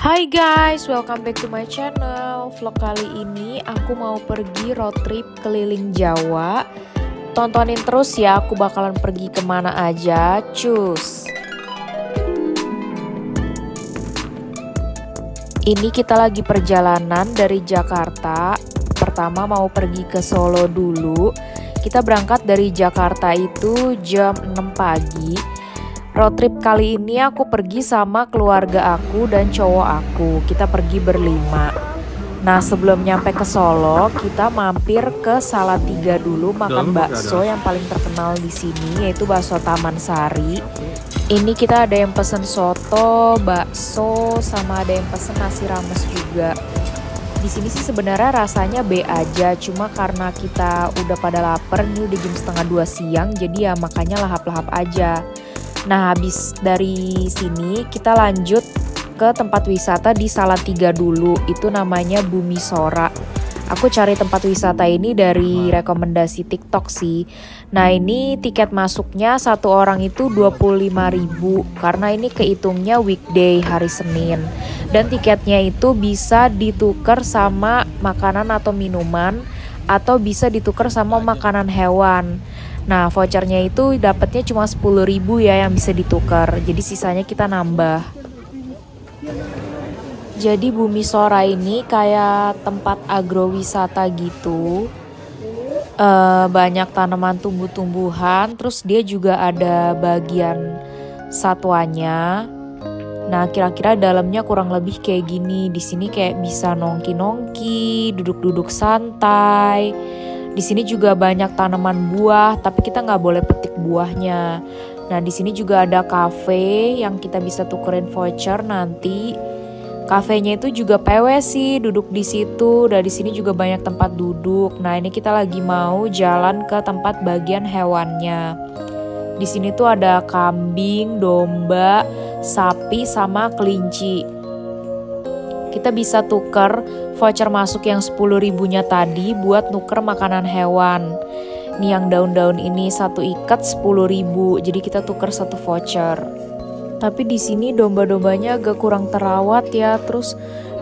Hai guys, welcome back to my channel. Vlog kali ini aku mau pergi road trip keliling Jawa. Tontonin terus ya, aku bakalan pergi kemana aja. Cus. Ini kita lagi perjalanan dari Jakarta. Pertama mau pergi ke Solo dulu. Kita berangkat dari Jakarta itu jam 6 pagi. Road trip kali ini aku pergi sama keluarga aku dan cowok aku. Kita pergi berlima. Nah, sebelum nyampe ke Solo, kita mampir ke Salatiga dulu makan bakso yang paling terkenal di sini, yaitu bakso Taman Sari. Ini kita ada yang pesen soto, bakso, sama ada yang pesen nasi rames juga. Di sini sih sebenarnya rasanya B aja, cuma karena kita udah pada lapar, ini udah jam setengah 2 siang, jadi ya makanya lahap-lahap aja. Nah, habis dari sini kita lanjut ke tempat wisata di Salatiga dulu. Itu namanya Bumi Sora. Aku cari tempat wisata ini dari rekomendasi TikTok sih. Nah, ini tiket masuknya satu orang itu 25.000 karena ini kehitungnya weekday hari Senin. Dan tiketnya itu bisa ditukar sama makanan atau minuman atau bisa ditukar sama makanan hewan. Nah, vouchernya itu dapatnya cuma 10.000 ya yang bisa ditukar. Jadi sisanya kita nambah. Jadi Bumi Sora ini kayak tempat agrowisata gitu. Banyak tanaman tumbuh-tumbuhan, terus dia juga ada bagian satwanya. Nah, kira-kira dalamnya kurang lebih kayak gini. Di sini kayak bisa nongki-nongki, duduk-duduk santai. Di sini juga banyak tanaman buah, tapi kita nggak boleh petik buahnya. Nah, di sini juga ada kafe yang kita bisa tukerin voucher nanti. Kafenya itu juga PW sih, duduk di situ. Dan di sini juga banyak tempat duduk. Nah, ini kita lagi mau jalan ke tempat bagian hewannya. Di sini tuh ada kambing, domba, sapi, sama kelinci. Kita bisa tuker voucher masuk yang 10.000-nya tadi buat nuker makanan hewan. Nih yang daun-daun ini satu ikat 10.000, jadi kita tuker satu voucher. Tapi di sini domba-dombanya agak kurang terawat ya, terus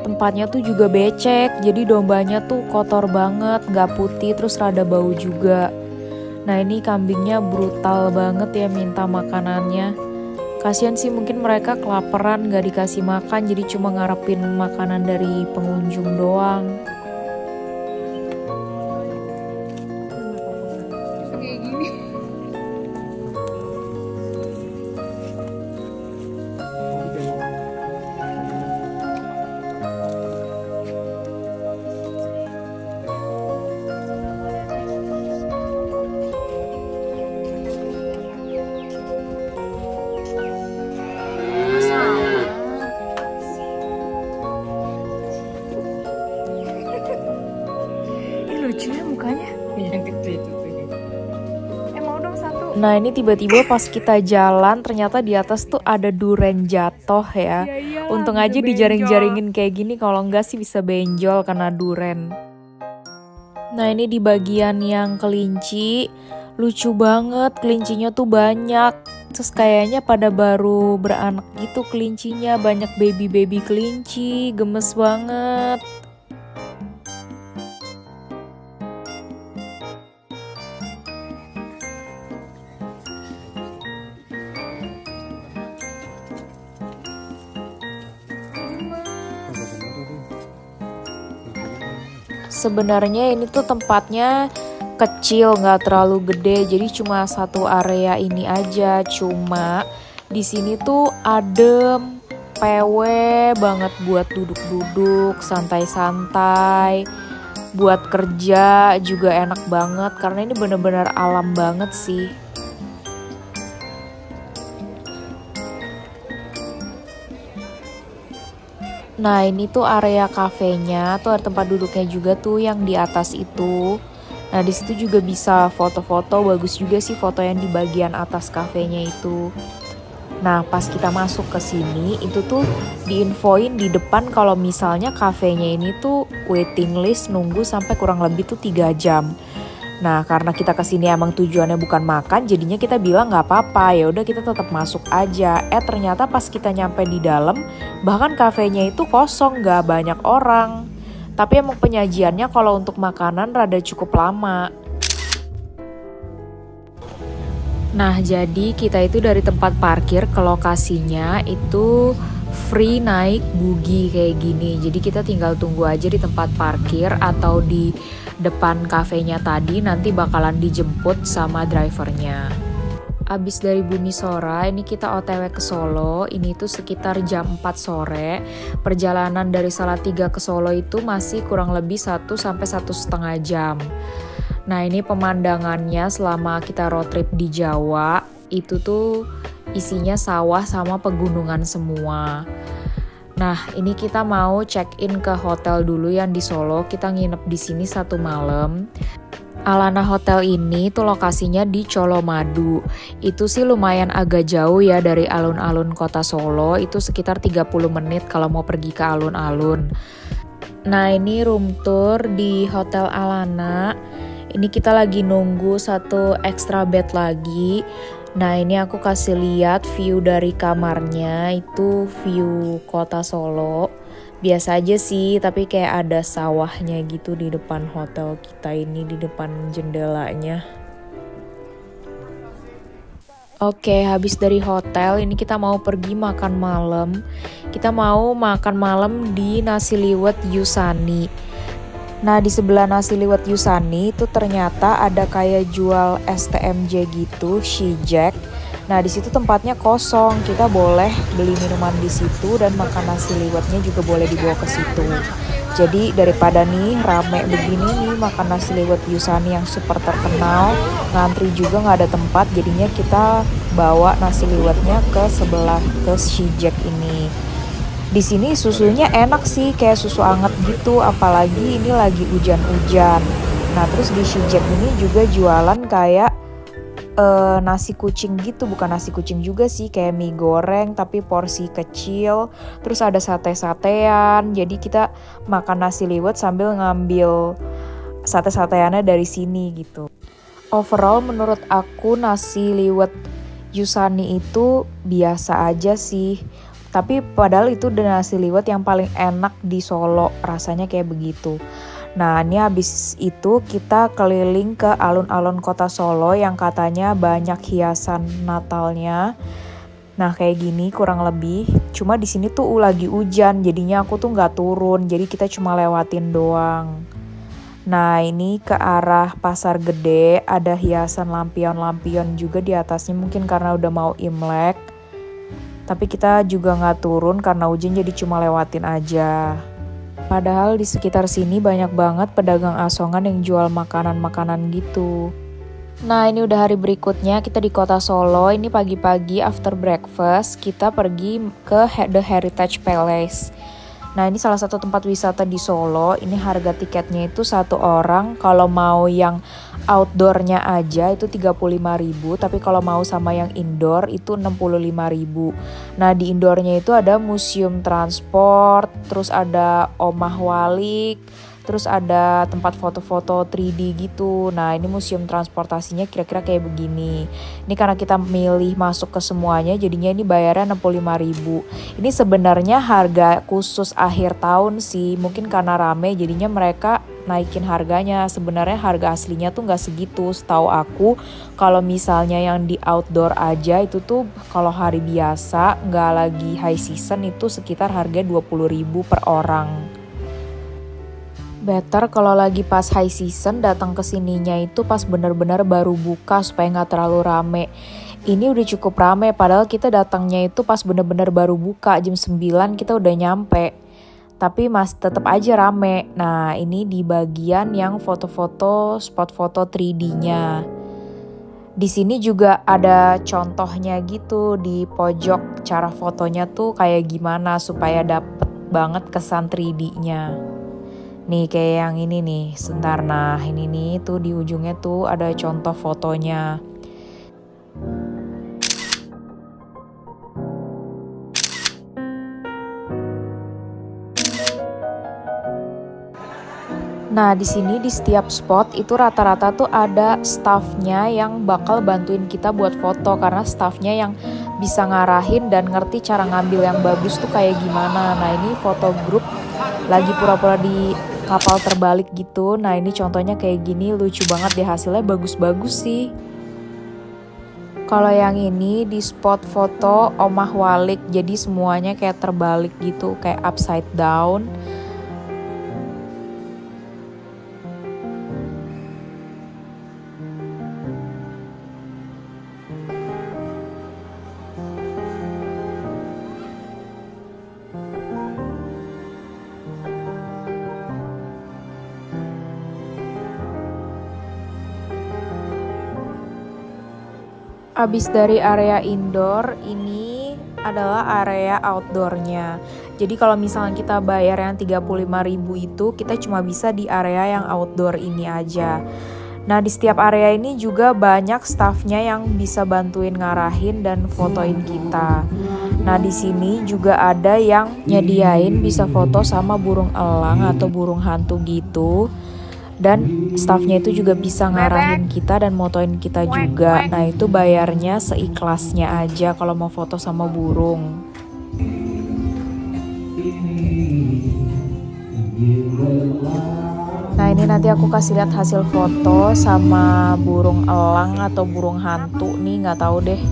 tempatnya tuh juga becek, jadi dombanya tuh kotor banget, gak putih, terus rada bau juga. Nah, ini kambingnya brutal banget ya minta makanannya. Kasian sih, mungkin mereka kelaparan gak dikasih makan, jadi cuma ngarepin makanan dari pengunjung doang. Kayak gini. Lucunya mukanya yang gede itu. Mau dong satu. Nah, ini tiba-tiba pas kita jalan ternyata di atas tuh ada duren jatuh ya. Iya, Untung aja dijaring-jaringin kayak gini, kalau enggak sih bisa benjol karena duren. Nah, ini di bagian yang kelinci, lucu banget, kelincinya tuh banyak. Terus kayaknya pada baru beranak gitu kelincinya, banyak baby-baby kelinci, gemes banget. Sebenarnya ini tuh tempatnya kecil, nggak terlalu gede, jadi cuma satu area ini aja. Cuma di sini tuh adem, PW banget buat duduk-duduk, santai-santai. Buat kerja juga enak banget karena ini bener-bener alam banget sih. Nah, ini tuh area kafenya, tuh ada tempat duduknya juga tuh yang di atas itu. Nah, di situ juga bisa foto-foto, bagus juga sih foto yang di bagian atas kafenya itu. Nah, pas kita masuk ke sini, itu tuh diinfoin di depan kalau misalnya kafenya ini tuh waiting list nunggu sampai kurang lebih tuh 3 jam. Nah, karena kita kesini emang tujuannya bukan makan, jadinya kita bilang nggak apa-apa, ya udah kita tetap masuk aja. Ternyata pas kita nyampe di dalam, bahkan kafenya itu kosong, nggak banyak orang. Tapi emang penyajiannya kalau untuk makanan rada cukup lama. Nah, jadi kita itu dari tempat parkir ke lokasinya itu free naik buggy kayak gini. Jadi kita tinggal tunggu aja di tempat parkir atau di depan kafenya tadi, nanti bakalan dijemput sama drivernya. Abis dari Bumi Sora, ini kita OTW ke Solo. Ini tuh sekitar jam 4 sore. Perjalanan dari Salatiga ke Solo itu masih kurang lebih 1 sampai 1,5 jam. Nah, ini pemandangannya selama kita road trip di Jawa, itu tuh isinya sawah sama pegunungan semua. Nah, ini kita mau check-in ke hotel dulu yang di Solo. Kita nginep di sini 1 malam. Alana Hotel ini tuh lokasinya di Colomadu. Itu sih lumayan agak jauh ya dari alun-alun kota Solo. Itu sekitar 30 menit kalau mau pergi ke alun-alun. Nah, ini room tour di Hotel Alana. Ini kita lagi nunggu 1 extra bed lagi. Nah, ini aku kasih lihat view dari kamarnya, itu view kota Solo. Biasa aja sih, tapi kayak ada sawahnya gitu di depan hotel kita ini, di depan jendelanya. Oke, habis dari hotel, ini kita mau pergi makan malam. Kita mau makan malam di Nasi Liwet Yusani. Nah, di sebelah Nasi Liwet Yusani itu ternyata ada kayak jual STMJ gitu, Shijek. Nah, di situ tempatnya kosong. Kita boleh beli minuman di situ dan makan nasi liwetnya juga boleh dibawa ke situ. Jadi daripada nih rame begini nih makan nasi liwet Yusani yang super terkenal, ngantri juga nggak ada tempat, jadinya kita bawa nasi liwetnya ke sebelah ke Shijek ini. Di sini susunya enak sih, kayak susu anget gitu, apalagi ini lagi hujan-hujan. Nah, terus di Shijek ini juga jualan kayak nasi kucing gitu, bukan nasi kucing juga sih, kayak mie goreng tapi porsi kecil. Terus ada sate-satean, jadi kita makan nasi liwet sambil ngambil sate-sateannya dari sini gitu. Overall menurut aku nasi liwet Yusani itu biasa aja sih. Tapi padahal itu udah nasi liwet yang paling enak di Solo, rasanya kayak begitu. Nah, ini habis itu kita keliling ke alun-alun kota Solo yang katanya banyak hiasan Natalnya. Nah, kayak gini kurang lebih. Cuma di sini tuh lagi hujan, jadinya aku tuh nggak turun. Jadi kita cuma lewatin doang. Nah, ini ke arah Pasar Gede, ada hiasan lampion-lampion juga di atasnya, mungkin karena udah mau Imlek. Tapi kita juga nggak turun karena hujan, jadi cuma lewatin aja. Padahal di sekitar sini banyak banget pedagang asongan yang jual makanan-makanan gitu. Nah, ini udah hari berikutnya, kita di kota Solo. Ini pagi-pagi after breakfast, kita pergi ke The Heritage Palace. Nah, ini salah satu tempat wisata di Solo. Ini harga tiketnya itu 1 orang. Kalau mau yang outdoornya aja itu 35.000, tapi kalau mau sama yang indoor itu 65.000. Nah, di indoornya itu ada museum transport, terus ada Omah Walik, terus ada tempat foto-foto 3D gitu. Nah, ini museum transportasinya kira-kira kayak begini. Ini karena kita milih masuk ke semuanya, jadinya ini bayarnya 65.000. Ini sebenarnya harga khusus akhir tahun sih. Mungkin karena rame jadinya mereka naikin harganya. Sebenarnya harga aslinya tuh nggak segitu. Setahu aku kalau misalnya yang di outdoor aja itu tuh kalau hari biasa nggak lagi high season itu sekitar harga 20.000 per orang. Better kalau lagi pas high season datang ke sininya itu pas bener-bener baru buka supaya nggak terlalu rame. Ini udah cukup rame padahal kita datangnya itu pas bener-bener baru buka jam 9 kita udah nyampe. Tapi tetap aja rame. Nah, ini di bagian yang foto-foto, spot foto 3D-nya. Di sini juga ada contohnya gitu di pojok, cara fotonya tuh kayak gimana supaya dapet banget kesan 3D-nya. Nih kayak yang ini nih, sebentar. Nah, ini nih tuh di ujungnya tuh ada contoh fotonya. Nah, di sini di setiap spot itu rata-rata tuh ada staffnya yang bakal bantuin kita buat foto, karena staffnya yang bisa ngarahin dan ngerti cara ngambil yang bagus tuh kayak gimana. Nah, ini foto grup lagi pura-pura di kapal terbalik gitu. Nah, ini contohnya kayak gini, lucu banget deh, hasilnya bagus-bagus sih. Kalau yang ini di spot foto omah walik, jadi semuanya kayak terbalik gitu, kayak upside down. Abis dari area indoor, ini adalah area outdoornya. Jadi kalau misalnya kita bayar yang 35.000 itu, kita cuma bisa di area yang outdoor ini aja. Nah, di setiap area ini juga banyak staffnya yang bisa bantuin ngarahin dan fotoin kita. Nah, di sini juga ada yang nyediain bisa foto sama burung elang atau burung hantu gitu. Dan staffnya itu juga bisa ngarahin kita dan motoin kita juga. Nah, itu bayarnya seikhlasnya aja kalau mau foto sama burung. Nah, ini nanti aku kasih lihat hasil foto sama burung elang atau burung hantu nih, nggak tahu deh.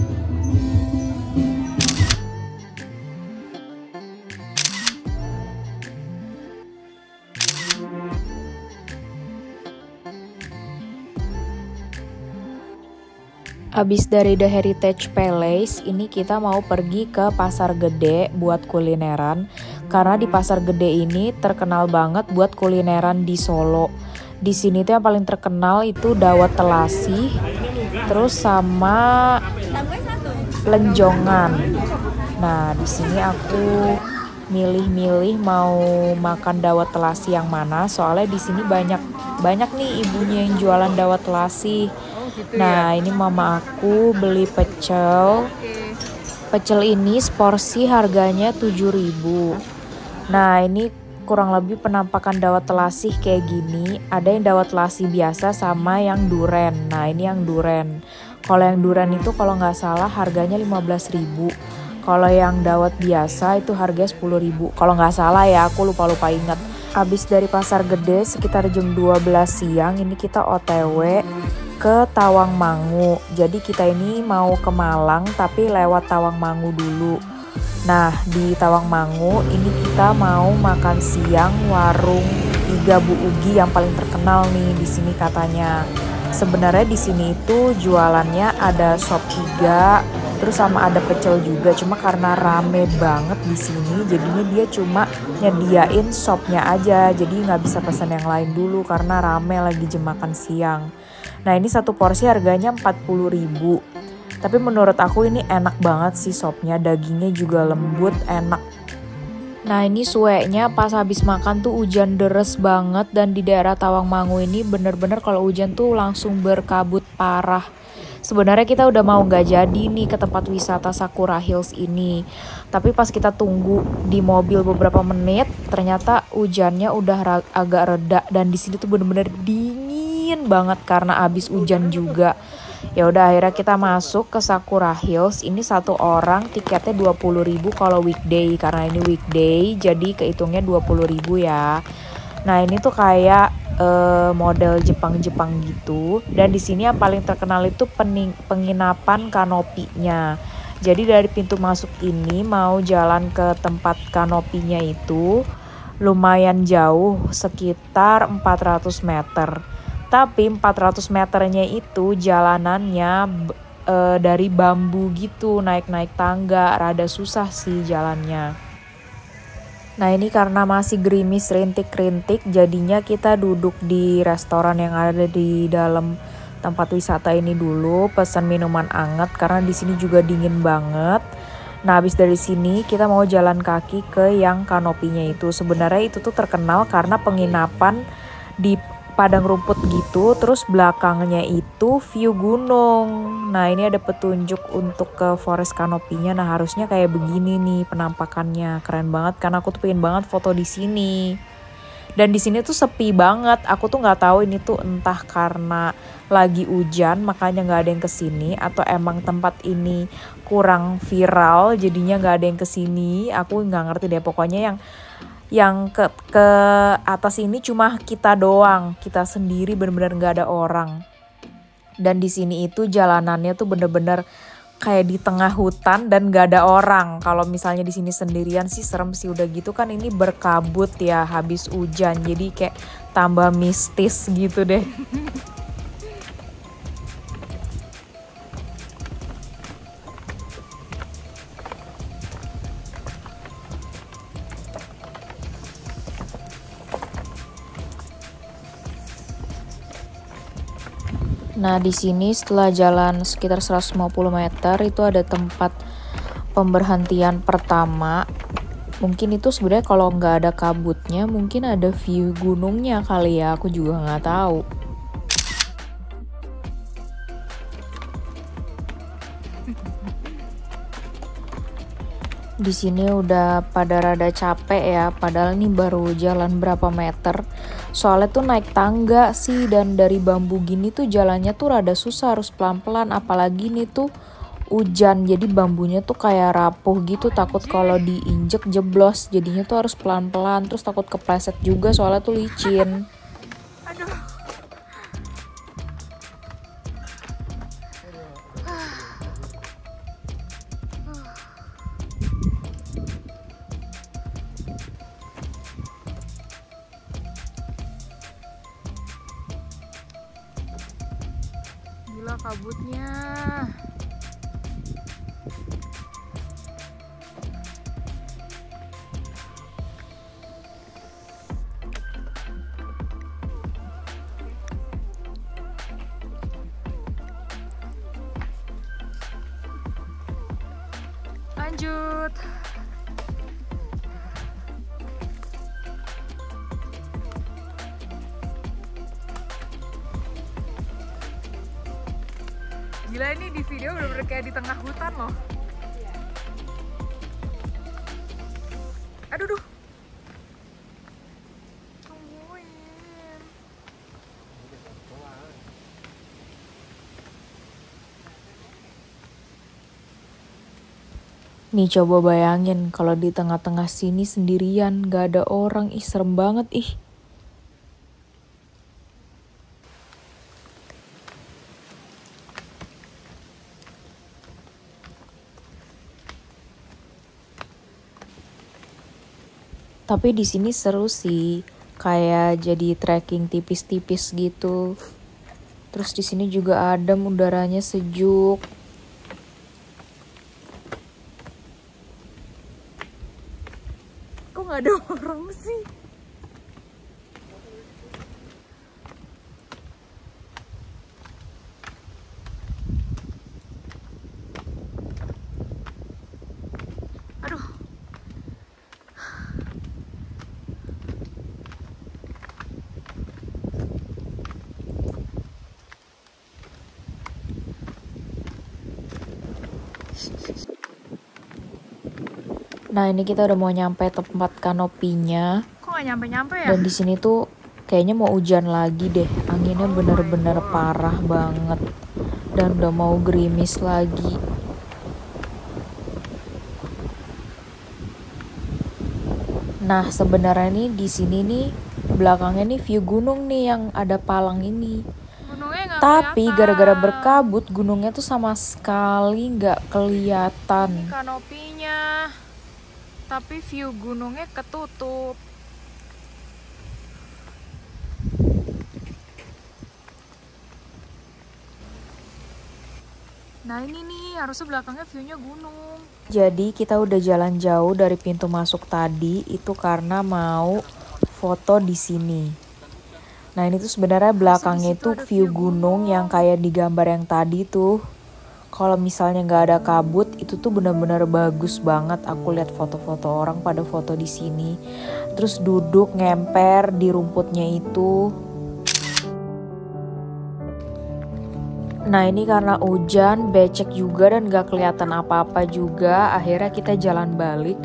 Abis dari The Heritage Palace, ini kita mau pergi ke Pasar Gede buat kulineran. Karena di Pasar Gede ini terkenal banget buat kulineran di Solo. Di sini tuh yang paling terkenal itu dawet telasi, terus sama lenjongan. Nah, di sini aku milih-milih mau makan dawet telasi yang mana, soalnya di sini banyak nih ibunya yang jualan dawet telasi. Nah, ini mama aku beli pecel. Pecel ini seporsi harganya 7.000. Nah, ini kurang lebih penampakan dawet telasi kayak gini. Ada yang dawet telasi biasa sama yang duren. Nah, ini yang duren. Kalau yang duren itu kalau nggak salah harganya 15.000. Kalau yang dawet biasa itu harganya 10.000. Kalau nggak salah ya, aku lupa ingat. Abis dari Pasar Gede sekitar jam 12 siang ini kita OTW ke Tawangmangu. Jadi kita ini mau ke Malang tapi lewat Tawangmangu dulu. Nah, di Tawangmangu ini kita mau makan siang warung Iga Bu Ugi yang paling terkenal nih di sini katanya. Sebenarnya di sini itu jualannya ada sop iga, terus sama ada pecel juga. Cuma karena rame banget di sini, jadinya dia cuma nyediain sopnya aja. Jadi nggak bisa pesan yang lain dulu karena rame lagi jam makan siang. Nah, ini satu porsi harganya 40.000. Tapi menurut aku ini enak banget sih sopnya, dagingnya juga lembut, enak. Nah, ini suenya pas habis makan tuh hujan deres banget, dan di daerah Tawangmangu ini bener-bener kalau hujan tuh langsung berkabut parah. Sebenarnya kita udah mau nggak jadi nih ke tempat wisata Sakura Hills ini. Tapi pas kita tunggu di mobil beberapa menit, ternyata hujannya udah agak reda, dan di sini tuh bener-bener dingin banget karena abis hujan juga. Ya udah akhirnya kita masuk ke Sakura Hills. Ini satu orang tiketnya 20.000 kalau weekday, karena ini weekday jadi kehitungnya 20.000 ya. Nah, ini tuh kayak model Jepang-Jepang gitu. Dan di sini yang paling terkenal itu penginapan kanopinya. Jadi dari pintu masuk ini mau jalan ke tempat kanopinya itu lumayan jauh, sekitar 400 meter. Tapi 400 meternya itu jalanannya dari bambu gitu, naik-naik tangga, rada susah sih jalannya. Nah, ini karena masih gerimis rintik-rintik, jadinya kita duduk di restoran yang ada di dalam tempat wisata ini dulu, pesan minuman anget karena di sini juga dingin banget. Nah, habis dari sini kita mau jalan kaki ke yang kanopinya itu. Sebenarnya itu tuh terkenal karena penginapan di padang rumput gitu, terus belakangnya itu view gunung. Nah, ini ada petunjuk untuk ke forest kanopinya. Nah, harusnya kayak begini nih penampakannya. Keren banget kan, aku tuh pengen banget foto di sini. Dan di sini tuh sepi banget. Aku tuh nggak tahu ini tuh entah karena lagi hujan makanya nggak ada yang kesini atau emang tempat ini kurang viral jadinya nggak ada yang kesini. Aku nggak ngerti deh. Pokoknya yang ke atas ini cuma kita doang, kita sendiri, bener-bener nggak ada orang. Dan di sini itu jalanannya tuh bener-bener kayak di tengah hutan dan gak ada orang. Kalau misalnya di sini sendirian sih serem sih, udah gitu kan ini berkabut ya habis hujan. Jadi kayak tambah mistis gitu deh. Nah, di sini setelah jalan sekitar 150 meter itu ada tempat pemberhentian pertama. Mungkin itu sebenarnya kalau nggak ada kabutnya, mungkin ada view gunungnya kali ya. Aku juga nggak tahu. Di sini udah pada rada capek ya, padahal ini baru jalan berapa meter. Soalnya tuh naik tangga sih, dan dari bambu gini tuh jalannya tuh rada susah, harus pelan-pelan. Apalagi ini tuh hujan, jadi bambunya tuh kayak rapuh gitu, takut kalau diinjek jeblos. Jadinya tuh harus pelan-pelan, terus takut kepleset juga soalnya tuh licin. Aduh. Gila kabutnya. Lanjut. Gila, ini di video bener-bener kayak di tengah hutan loh. Aduh, duh. Tungguin. Nih coba bayangin kalau di tengah-tengah sini sendirian, gak ada orang, ih serem banget ih. Tapi di sini seru sih, kayak jadi trekking tipis-tipis gitu. Terus di sini juga adem, udaranya sejuk. Kok nggak ada orang sih? Aduh. Nah, ini kita udah mau nyampe tempat kanopinya. Kok nggak nyampe-nyampe ya? Dan di sini tuh kayaknya mau hujan lagi deh. Anginnya bener-bener parah banget. Dan udah mau gerimis lagi. Nah, sebenarnya nih di sini nih belakangnya nih view gunung nih yang ada palang ini. Gunungnya nggak Tapi kelihatan. gara-gara berkabut gunungnya tuh sama sekali nggak kelihatan. Ini kanopinya, tapi view gunungnya ketutup. Nah ini nih, harusnya belakangnya view-nya gunung. Jadi kita udah jalan jauh dari pintu masuk tadi itu karena mau foto di sini. Nah, ini tuh sebenarnya belakangnya itu view gunung yang kayak di gambar yang tadi tuh. Kalau misalnya nggak ada kabut, itu tuh benar-benar bagus banget. Aku lihat foto-foto orang pada foto di sini. Terus duduk ngemper di rumputnya itu. Nah, ini karena hujan, becek juga dan gak kelihatan apa-apa juga. Akhirnya kita jalan balik.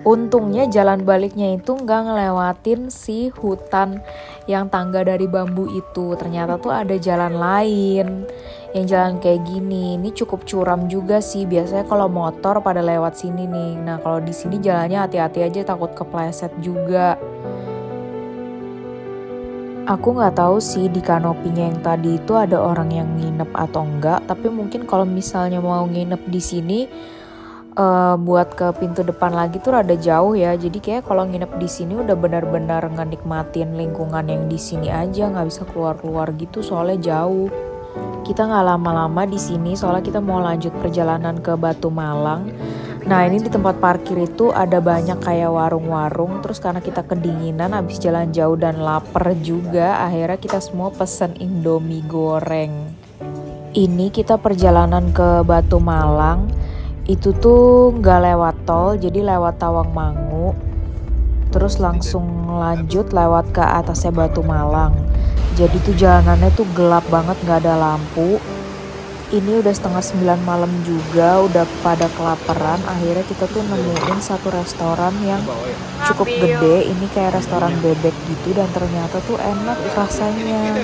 Untungnya jalan baliknya itu nggak ngelewatin si hutan yang tangga dari bambu itu. Ternyata tuh ada jalan lain yang jalan kayak gini. Ini cukup curam juga sih. Biasanya kalau motor pada lewat sini nih. Nah kalau di sini jalannya hati-hati aja, takut kepleset juga. Aku nggak tahu sih di kanopinya yang tadi itu ada orang yang nginep atau enggak. Tapi mungkin kalau misalnya mau nginep di sini buat ke pintu depan lagi tuh rada jauh ya. Jadi kayak kalau nginep di sini udah benar-benar ngenikmatin lingkungan yang di sini aja, nggak bisa keluar-keluar gitu soalnya jauh. Kita nggak lama-lama di sini soalnya kita mau lanjut perjalanan ke Batu Malang. Nah ini di tempat parkir itu ada banyak kayak warung-warung. Terus karena kita kedinginan habis jalan jauh dan lapar juga, akhirnya kita semua pesen Indomie goreng. Ini kita perjalanan ke Batu Malang. Itu tuh nggak lewat tol, jadi lewat Tawangmangu. Terus langsung lanjut lewat ke atasnya Batu Malang. Jadi tuh jalanannya tuh gelap banget, nggak ada lampu. Ini udah setengah 9 malam juga, udah pada kelaparan. Akhirnya kita tuh nemuin satu restoran yang cukup gede. Ini kayak restoran bebek gitu dan ternyata tuh enak rasanya.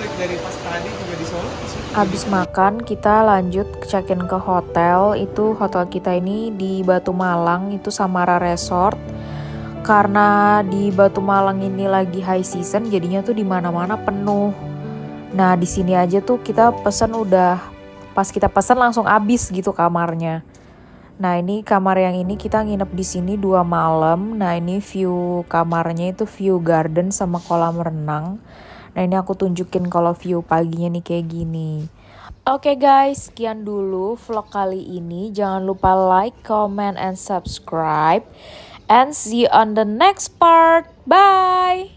Abis makan kita lanjut check-in ke hotel. Itu hotel kita ini di Batu Malang, itu Samara Resort. Karena di Batu Malang ini lagi high season, jadinya tuh di mana-mana penuh. Nah, di sini aja tuh kita pesen udah pas kita pesen langsung habis gitu kamarnya. Nah, ini kamar yang ini kita nginep di sini 2 malam. Nah, ini view kamarnya itu view garden sama kolam renang. Nah, ini aku tunjukin kalau view paginya nih kayak gini. Oke guys, sekian dulu vlog kali ini. Jangan lupa like, comment, and subscribe. And see you on the next part. Bye!